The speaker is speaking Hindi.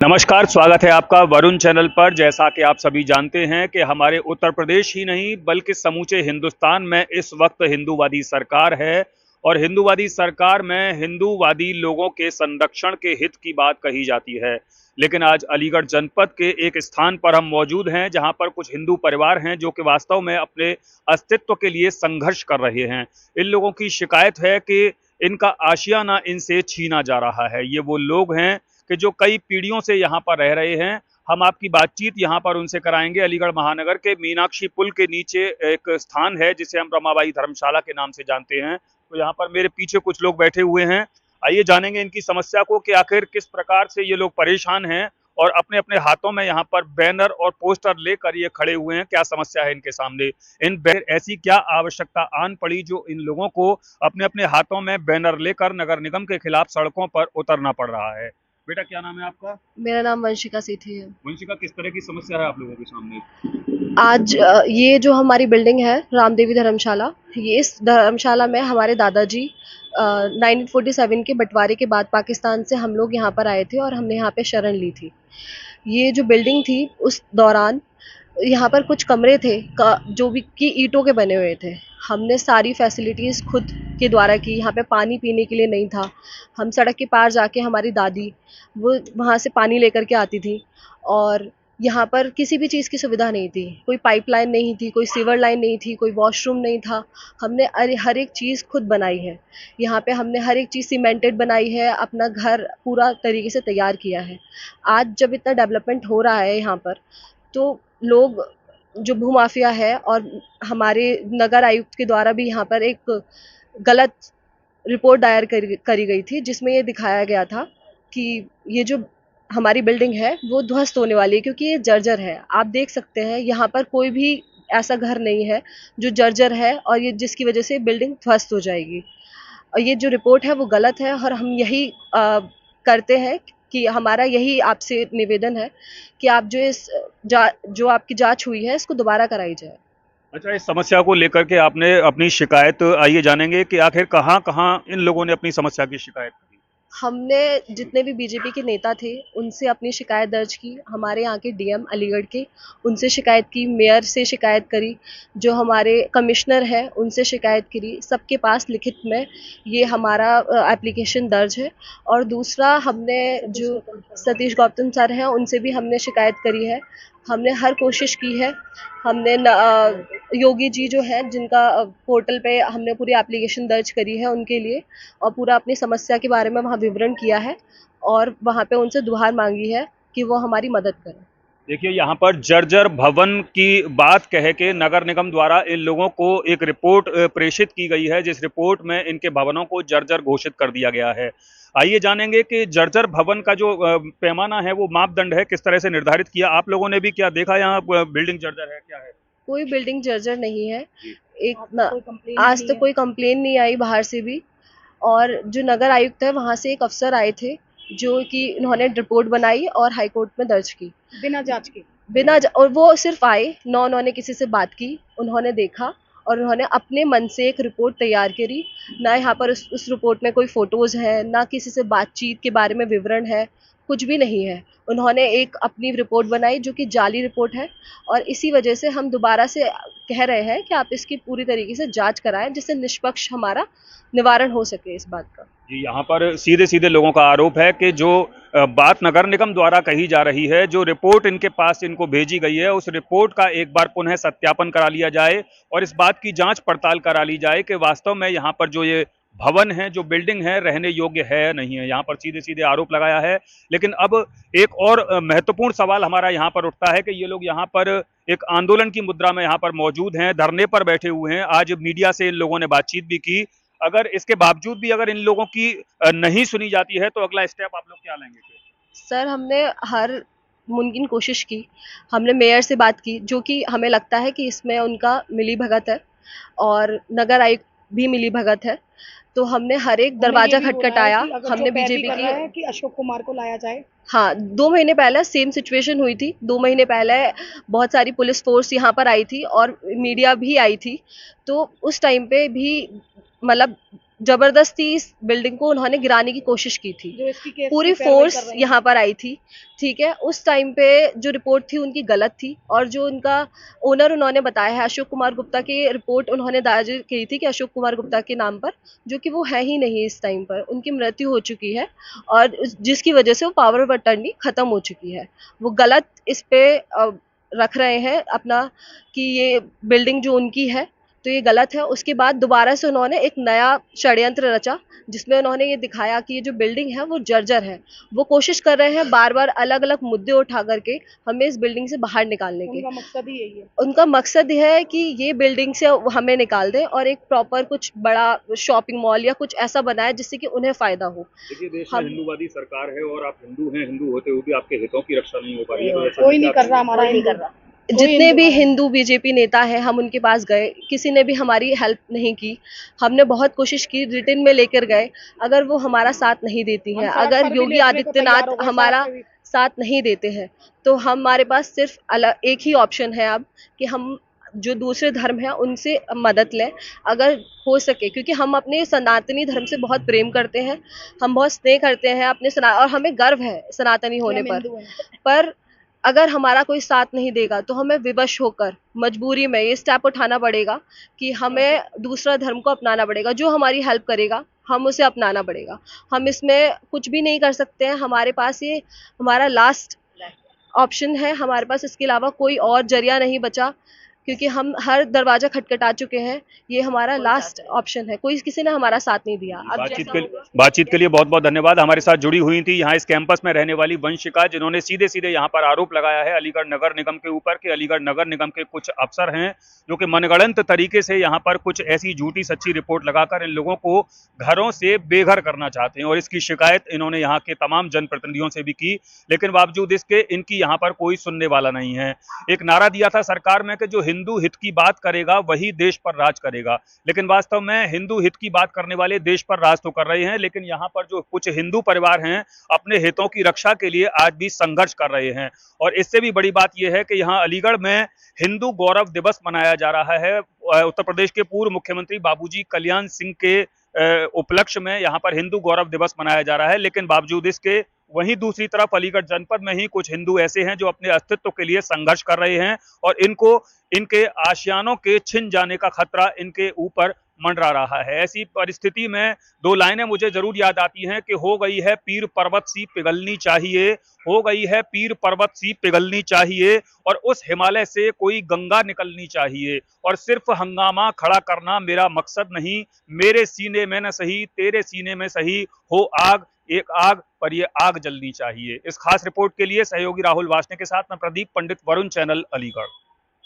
नमस्कार, स्वागत है आपका वरुण चैनल पर। जैसा कि आप सभी जानते हैं कि हमारे उत्तर प्रदेश ही नहीं बल्कि समूचे हिंदुस्तान में इस वक्त हिंदूवादी सरकार है और हिंदूवादी सरकार में हिंदूवादी लोगों के संरक्षण के हित की बात कही जाती है। लेकिन आज अलीगढ़ जनपद के एक स्थान पर हम मौजूद हैं जहां पर कुछ हिंदू परिवार हैं जो कि वास्तव में अपने अस्तित्व के लिए संघर्ष कर रहे हैं। इन लोगों की शिकायत है कि इनका आशियाना इनसे छीना जा रहा है। ये वो लोग हैं कि जो कई पीढ़ियों से यहाँ पर रह रहे हैं। हम आपकी बातचीत यहाँ पर उनसे कराएंगे। अलीगढ़ महानगर के मीनाक्षी पुल के नीचे एक स्थान है जिसे हम रमाबाई धर्मशाला के नाम से जानते हैं। तो यहाँ पर मेरे पीछे कुछ लोग बैठे हुए हैं। आइए जानेंगे इनकी समस्या को कि आखिर किस प्रकार से ये लोग परेशान हैं और अपने अपने हाथों में यहाँ पर बैनर और पोस्टर लेकर ये खड़े हुए हैं। क्या समस्या है इनके सामने, ऐसी क्या आवश्यकता आन पड़ी जो इन लोगों को अपने अपने हाथों में बैनर लेकर नगर निगम के खिलाफ सड़कों पर उतरना पड़ रहा है। बेटा, क्या नाम है आपका? मेरा नाम वंशिका सेठी है। वंशिका, किस तरह की समस्या है आप लोगों के सामने? आज ये जो हमारी बिल्डिंग है रामदेवी धर्मशाला, ये इस धर्मशाला में हमारे दादाजी 1947 के बंटवारे के बाद पाकिस्तान से हम लोग यहाँ पर आए थे और हमने यहाँ पे शरण ली थी। ये जो बिल्डिंग थी उस दौरान यहाँ पर कुछ कमरे थे जो भी कि ईंटों के बने हुए थे। हमने सारी फैसिलिटीज़ खुद के द्वारा की। यहाँ पे पानी पीने के लिए नहीं था। हम सड़क के पार जाके हमारी दादी वो वहाँ से पानी लेकर के आती थी और यहाँ पर किसी भी चीज़ की सुविधा नहीं थी। कोई पाइपलाइन नहीं थी, कोई सीवर लाइन नहीं थी, कोई वॉशरूम नहीं था। हमने हर एक चीज़ खुद बनाई है। यहाँ पे हमने हर एक चीज़ सीमेंटेड बनाई है, अपना घर पूरा तरीके से तैयार किया है। आज जब इतना डेवलपमेंट हो रहा है यहाँ पर, तो लोग जो भूमाफिया है और हमारे नगर आयुक्त के द्वारा भी यहाँ पर एक गलत रिपोर्ट दायर करी गई थी जिसमें ये दिखाया गया था कि ये जो हमारी बिल्डिंग है वो ध्वस्त होने वाली है क्योंकि ये जर्जर है। आप देख सकते हैं यहाँ पर कोई भी ऐसा घर नहीं है जो जर्जर है और ये जिसकी वजह से बिल्डिंग ध्वस्त हो जाएगी। और ये जो रिपोर्ट है वो गलत है और हम यही करते हैं कि हमारा यही आपसे निवेदन है कि आप जो आपकी जांच हुई है इसको दोबारा कराई जाए। अच्छा, इस समस्या को लेकर के आपने अपनी शिकायत, आइए जानेंगे कि आखिर कहाँ कहाँ इन लोगों ने अपनी समस्या की शिकायत की। हमने जितने भी बीजेपी के नेता थे उनसे अपनी शिकायत दर्ज की। हमारे यहाँ के डीएम अलीगढ़ के उनसे शिकायत की, मेयर से शिकायत करी, जो हमारे कमिश्नर हैं उनसे शिकायत करी। सबके पास लिखित में ये हमारा एप्लीकेशन दर्ज है। और दूसरा, हमने जो सतीश गौतम सर हैं उनसे भी हमने शिकायत करी है। हमने हर कोशिश की है। हमने योगी जी जो हैं जिनका पोर्टल पे हमने पूरी एप्लीकेशन दर्ज करी है उनके लिए और पूरा अपनी समस्या के बारे में वहाँ विवरण किया है और वहाँ पे उनसे दुहार मांगी है कि वो हमारी मदद करें। देखिए, यहाँ पर जर्जर भवन की बात कह के नगर निगम द्वारा इन लोगों को एक रिपोर्ट प्रेषित की गई है जिस रिपोर्ट में इनके भवनों को जर्जर घोषित कर दिया गया है। आइए जानेंगे कि जर्जर भवन का जो पैमाना है वो मापदंड है किस तरह से निर्धारित किया। आप लोगों ने भी क्या देखा, यहाँ बिल्डिंग जर्जर है क्या है? कोई बिल्डिंग जर्जर नहीं है। जी। आज तक कोई कंप्लेन नहीं आई बाहर से भी। और जो नगर आयुक्त है वहाँ से एक अफसर आए थे जो कि उन्होंने रिपोर्ट बनाई और हाई कोर्ट में दर्ज की बिना जांच के। और वो सिर्फ आए, ना उन्होंने किसी से बात की। उन्होंने देखा और उन्होंने अपने मन से एक रिपोर्ट तैयार करी। ना यहाँ पर उस रिपोर्ट में कोई फोटोज है, ना किसी से बातचीत के बारे में विवरण है, कुछ भी नहीं है। उन्होंने एक अपनी रिपोर्ट बनाई जो कि जाली रिपोर्ट है और इसी वजह से हम दोबारा से कह रहे हैं कि आप इसकी पूरी तरीके से जांच कराएं जिससे निष्पक्ष हमारा निवारण हो सके इस बात का। जी, यहाँ पर सीधे सीधे लोगों का आरोप है कि जो बात नगर निगम द्वारा कही जा रही है, जो रिपोर्ट इनके पास इनको भेजी गई है, उस रिपोर्ट का एक बार पुनः सत्यापन करा लिया जाए और इस बात की जांच पड़ताल करा ली जाए कि वास्तव में यहाँ पर जो ये भवन है, जो बिल्डिंग है, रहने योग्य है या नहीं है। यहाँ पर सीधे सीधे आरोप लगाया है। लेकिन अब एक और महत्वपूर्ण सवाल हमारा यहाँ पर उठता है कि ये लोग यहाँ पर एक आंदोलन की मुद्रा में यहाँ पर मौजूद हैं, धरने पर बैठे हुए हैं। आज मीडिया से इन लोगों ने बातचीत भी की। अगर इसके बावजूद भी अगर इन लोगों की नहीं सुनी जाती है तो अगला स्टेप आप लोग क्या लेंगे फिर? सर, हमने हर मुमकिन कोशिश की। हमने मेयर से बात की जो कि हमें लगता है कि इसमें उनका मिलीभगत है और नगर आयुक्त भी मिलीभगत है। तो हमने हर एक दरवाजा खटखटाया। हमने बीजेपी की कि अशोक कुमार को लाया जाए। हाँ, 2 महीने पहले सेम सिचुएशन हुई थी। 2 महीने पहले बहुत सारी पुलिस फोर्स यहाँ पर आई थी और मीडिया भी आई थी। तो उस टाइम पे भी मतलब जबरदस्ती इस बिल्डिंग को उन्होंने गिराने की कोशिश की थी। जो इसकी केस पूरी की पैरवी फोर्स कर रहे हैं। यहाँ पर आई थी, ठीक है। उस टाइम पे जो रिपोर्ट थी उनकी गलत थी, और जो उनका ओनर उन्होंने बताया है अशोक कुमार गुप्ता की रिपोर्ट उन्होंने दायर की थी कि अशोक कुमार गुप्ता के नाम पर, जो कि वो है ही नहीं इस टाइम पर, उनकी मृत्यु हो चुकी है और जिसकी वजह से वो पावर ऑफ अटर्नी खत्म हो चुकी है। वो गलत इस पे रख रहे हैं अपना कि ये बिल्डिंग जो उनकी है, तो ये गलत है। उसके बाद दोबारा से उन्होंने एक नया षड्यंत्र रचा, जिसमें उन्होंने ये दिखाया कि ये जो बिल्डिंग है वो जर्जर है। वो कोशिश कर रहे हैं बार बार अलग अलग मुद्दे उठा करके हमें इस बिल्डिंग से बाहर निकालने के। उनका मकसद ही यही है। उनका मकसद यह है कि ये बिल्डिंग से हमें निकाल दें और एक प्रॉपर कुछ बड़ा शॉपिंग मॉल या कुछ ऐसा बनाए जिससे कि उन्हें फायदा हो। देखिए, देश में हम हिंदूवादी सरकार है और आप हिंदू हैं, हिंदू होते हुए भी आपके हितों की रक्षा नहीं हो पा रही है, तो ऐसे कोई में नहीं क्या कर रहा, हमारा कोई नहीं हिंदू कर रहा। कोई जितने हिंदू भी हमारा हिंदू बीजेपी नेता हैं हम उनके पास गए, किसी ने भी हमारी हेल्प नहीं की। हमने बहुत कोशिश की, रिटर्न में लेकर गए, अगर वो हमारा साथ नहीं देती हम हैं, सड़क अगर पर भी योगी लेटने को तैयार आदित्यनाथ हो गए, हमारा सड़क पे भी। साथ नहीं देते हैं, तो हमारे पास सिर्फ अलग एक ही ऑप्शन है अब कि हम जो दूसरे धर्म है उनसे मदद लें अगर हो सके, क्योंकि हम अपने सनातनी धर्म से बहुत प्रेम करते हैं, हम बहुत स्नेह करते हैं अपने और हमें गर्व है सनातनी कि होने हम पर। हिंदू हैं। पर अगर हमारा कोई साथ नहीं देगा तो हमें विवश होकर मजबूरी में ये स्टेप उठाना पड़ेगा कि हमें दूसरा धर्म को अपनाना पड़ेगा। जो हमारी हेल्प करेगा हम उसे अपनाना पड़ेगा। हम इसमें कुछ भी नहीं कर सकते हैं, हमारे पास ये हमारा लास्ट ऑप्शन है, हमारे पास इसके अलावा कोई और जरिया नहीं बचा, क्योंकि हम हर दरवाजा खटखटा चुके हैं। ये हमारा लास्ट ऑप्शन है, कोई किसी ने हमारा साथ नहीं दिया। अब बातचीत के लिए बहुत बहुत धन्यवाद। हमारे साथ जुड़ी हुई थी यहाँ इस कैंपस में रहने वाली वंशिका, जिन्होंने सीधे सीधे यहाँ पर आरोप लगाया है अलीगढ़ नगर निगम के ऊपर कि अलीगढ़ नगर निगम के कुछ अफसर हैं जो कि मनगढ़ंत तरीके से यहाँ पर कुछ ऐसी झूठी सच्ची रिपोर्ट लगाकर इन लोगों को घरों से बेघर करना चाहते हैं, और इसकी शिकायत इन्होंने यहाँ के तमाम जनप्रतिनिधियों से भी की, लेकिन बावजूद इसके इनकी यहाँ पर कोई सुनने वाला नहीं है। एक नारा दिया था सरकार में कि जो हिंदू हित की बात करेगा वही देश पर राज करेगा, लेकिन वास्तव में हिंदू हित की बात करने वाले देश पर राज तो कर रहे हैं, लेकिन यहाँ पर जो कुछ हिंदू परिवार हैं अपने हितों की रक्षा के लिए आज भी संघर्ष कर रहे हैं। और इससे भी बड़ी बात यह है कि यहाँ अलीगढ़ में हिंदू गौरव दिवस मनाया जा रहा है। उत्तर प्रदेश के पूर्व मुख्यमंत्री बाबूजी कल्याण सिंह के उपलक्ष्य में यहाँ पर हिंदू गौरव दिवस मनाया जा रहा है, लेकिन बावजूद इसके वहीं दूसरी तरफ अलीगढ़ जनपद में ही कुछ हिंदू ऐसे हैं जो अपने अस्तित्व के लिए संघर्ष कर रहे हैं, और इनको इनके आशियानों के छिन जाने का खतरा इनके ऊपर मंडरा रहा है। ऐसी परिस्थिति में दो लाइनें मुझे जरूर याद आती हैं कि हो गई है पीर पर्वत सी पिघलनी चाहिए, हो गई है पीर पर्वत सी पिघलनी चाहिए, और उस हिमालय से कोई गंगा निकलनी चाहिए, और सिर्फ हंगामा खड़ा करना मेरा मकसद नहीं, मेरे सीने में न सही तेरे सीने में सही हो आग, एक आग पर ये आग जलनी चाहिए। इस खास रिपोर्ट के लिए सहयोगी राहुल वासने के साथ मैं प्रदीप पंडित, वरुण चैनल, अलीगढ़।